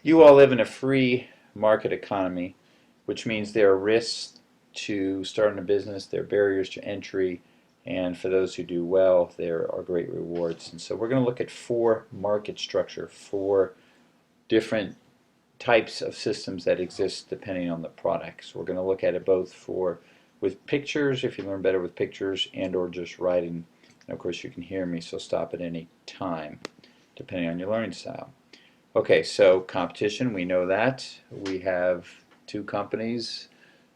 You all live in a free market economy, which means there are risks to starting a business, there are barriers to entry, and for those who do well, there are great rewards. And so we're going to look at four market structure, four different types of systems that exist depending on the product. So we're going to look at it both for with pictures, if you learn better with pictures, and or just writing. And of course you can hear me, so stop at any time, depending on your learning style. Okay, so competition, we know that. We have two companies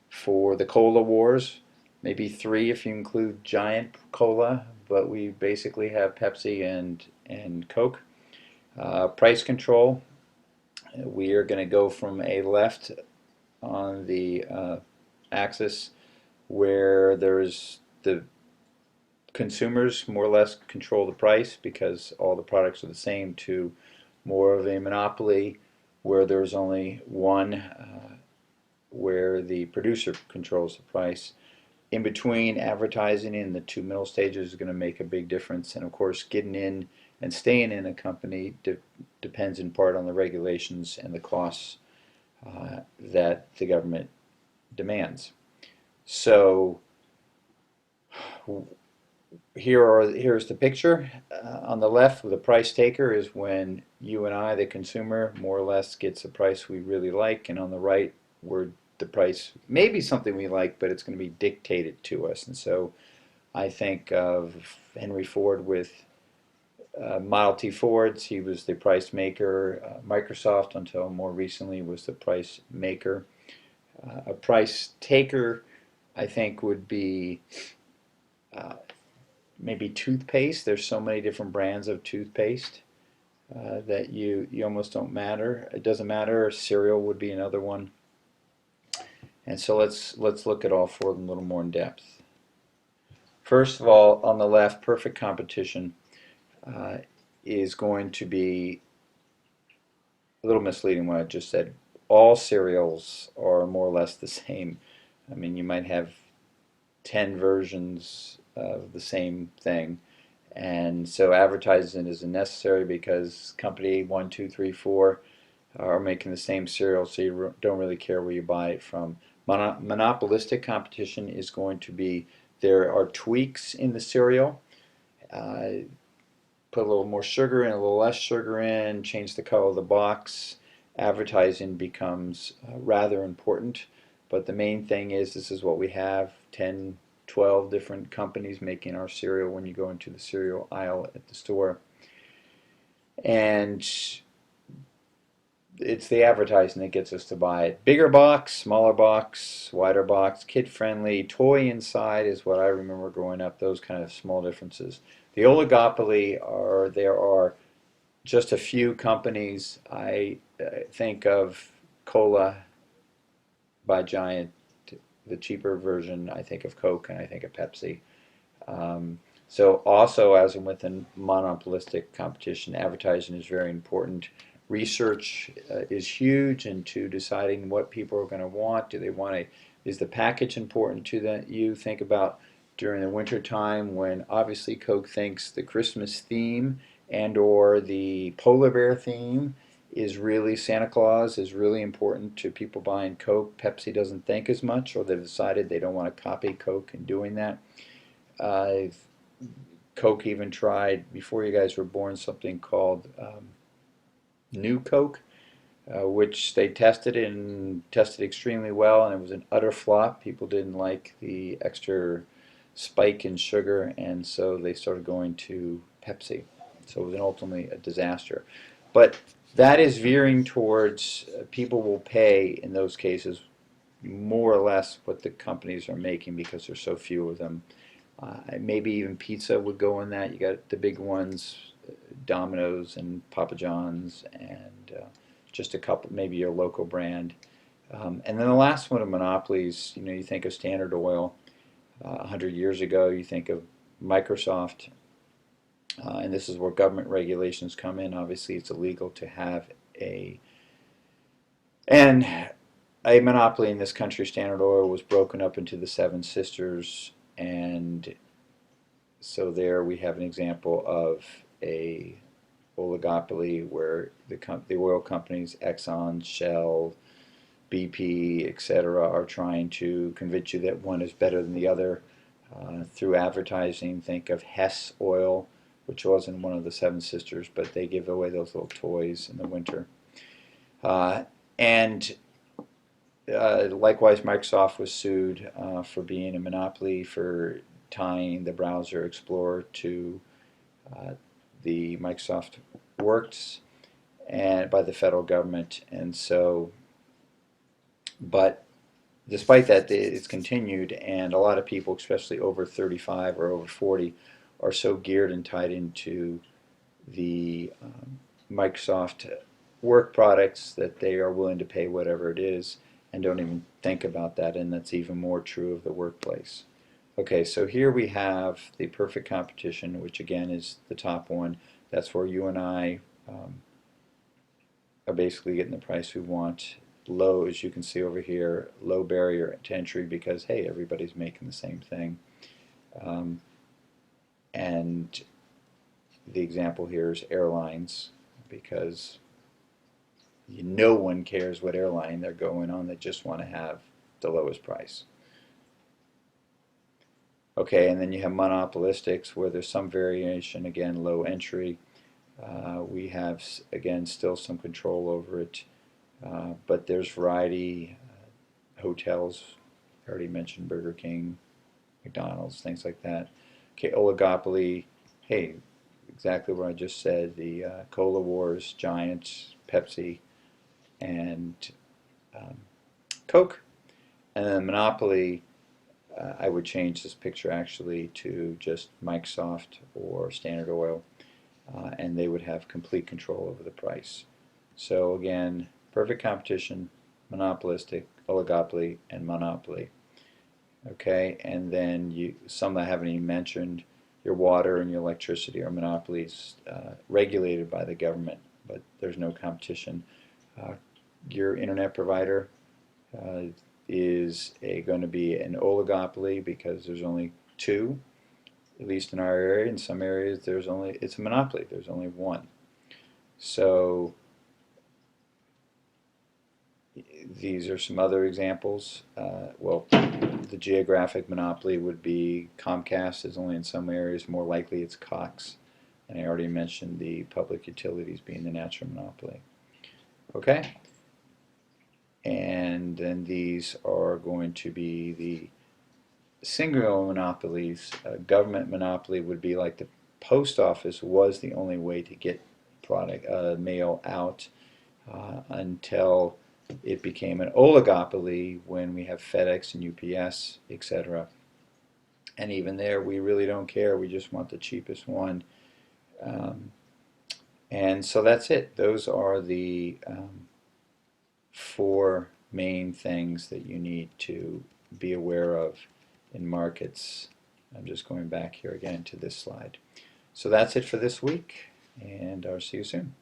for the cola wars, maybe three if you include Giant Cola, but we basically have Pepsi and Coke. Price control, we are going to go from a left on the axis where there's the consumers more or less control the price because all the products are the same, to more of a monopoly where there's only one, where the producer controls the price. In between, advertising in the two middle stages is going to make a big difference. And of course, getting in and staying in a company depends in part on the regulations and the costs that the government demands. So here's the picture. On the left, the price taker is when you and I, the consumer, more or less gets a price we really like, and on the right, where the price may be something we like, but it's going to be dictated to us. And so I think of Henry Ford with Model T Fords. He was the price maker. Microsoft, until more recently, was the price maker. A price taker, I think, would be maybe toothpaste. There's so many different brands of toothpaste that you almost don't matter. It doesn't matter. Cereal would be another one. And so let's look at all four of them a little more in depth. First of all, on the left, perfect competition is going to be a little misleading what I just said. All cereals are more or less the same. I mean, you might have 10 versions of the same thing, and so advertising isn't necessary because company 1, 2, 3, 4 are making the same cereal, so you don't really care where you buy it from. Monopolistic competition is going to be, there are tweaks in the cereal. Put a little more sugar in, a little less sugar in, change the color of the box. Advertising becomes rather important, but the main thing is this is what we have, 10, 12 different companies making our cereal when you go into the cereal aisle at the store. And it's the advertising that gets us to buy it. Bigger box, smaller box, wider box, kid-friendly, toy inside is what I remember growing up, those kind of small differences. The oligopoly there are just a few companies. I think of Cola by Giant, the cheaper version. I think of Coke and I think of Pepsi. So also, as in within monopolistic competition, advertising is very important. Research is huge into deciding what people are going to want. Do they want a, is the package important to them? You think about during the winter time when obviously Coke thinks the Christmas theme and or the polar bear theme is really, Santa Claus is really important to people buying Coke. Pepsi doesn't think as much, or they've decided they don't want to copy Coke in doing that. Coke even tried, before you guys were born, something called New Coke, which they tested and tested extremely well, and it was an utter flop. People didn't like the extra spike in sugar, and so they started going to Pepsi. So it was ultimately a disaster. But that is veering towards people will pay in those cases more or less what the companies are making because there's so few of them. Maybe even pizza would go in that. You got the big ones, Domino's and Papa John's, and just a couple, maybe your local brand. And then the last one of monopolies, you know, you think of Standard Oil. 100 years ago, you think of Microsoft, and this is where government regulations come in. Obviously, it's illegal to have a monopoly in this country. Standard Oil was broken up into the Seven Sisters, and so there we have an example of a oligopoly, where the oil companies, Exxon, Shell, BP, etc., are trying to convince you that one is better than the other through advertising. Think of Hess Oil, which wasn't one of the Seven Sisters, but they give away those little toys in the winter. And likewise, Microsoft was sued for being a monopoly for tying the browser Explorer to the Microsoft Works and by the federal government. And so, but despite that, it's continued, and a lot of people, especially over 35 or over 40, are so geared and tied into the Microsoft work products that they are willing to pay whatever it is and don't even think about that, and that's even more true of the workplace. Okay, so here we have the perfect competition, which again is the top one. That's where you and I are basically getting the price we want. Low, as you can see over here, low barrier to entry because, hey, everybody's making the same thing. And the example here is airlines, because no one cares what airline they're going on. They just want to have the lowest price. Okay, and then you have monopolistics, where there's some variation, again, low entry. We have, again, still some control over it, but there's variety. Hotels, I already mentioned Burger King, McDonald's, things like that. Okay, oligopoly, hey, exactly what I just said, the Cola Wars, Giant, Pepsi, and Coke. And then monopoly, I would change this picture actually to just Microsoft or Standard Oil, and they would have complete control over the price. So again, perfect competition, monopolistic, oligopoly, and monopoly. Okay, and then some I haven't even mentioned, your water and your electricity are monopolies regulated by the government, but there's no competition. Your internet provider is going to be an oligopoly because there's only two, at least in our area. In some areas, it's a monopoly. There's only one. So these are some other examples. Well, the geographic monopoly would be Comcast is only in some areas. More likely it's Cox. And I already mentioned the public utilities being the natural monopoly. Okay? And then these are going to be the single monopolies. Government monopoly would be like the post office was the only way to get mail out until it became an oligopoly when we have FedEx and UPS, etc. And even there, we really don't care. We just want the cheapest one. And so that's it. Those are the four main things that you need to be aware of in markets. I'm just going back here again to this slide. So that's it for this week, and I'll see you soon.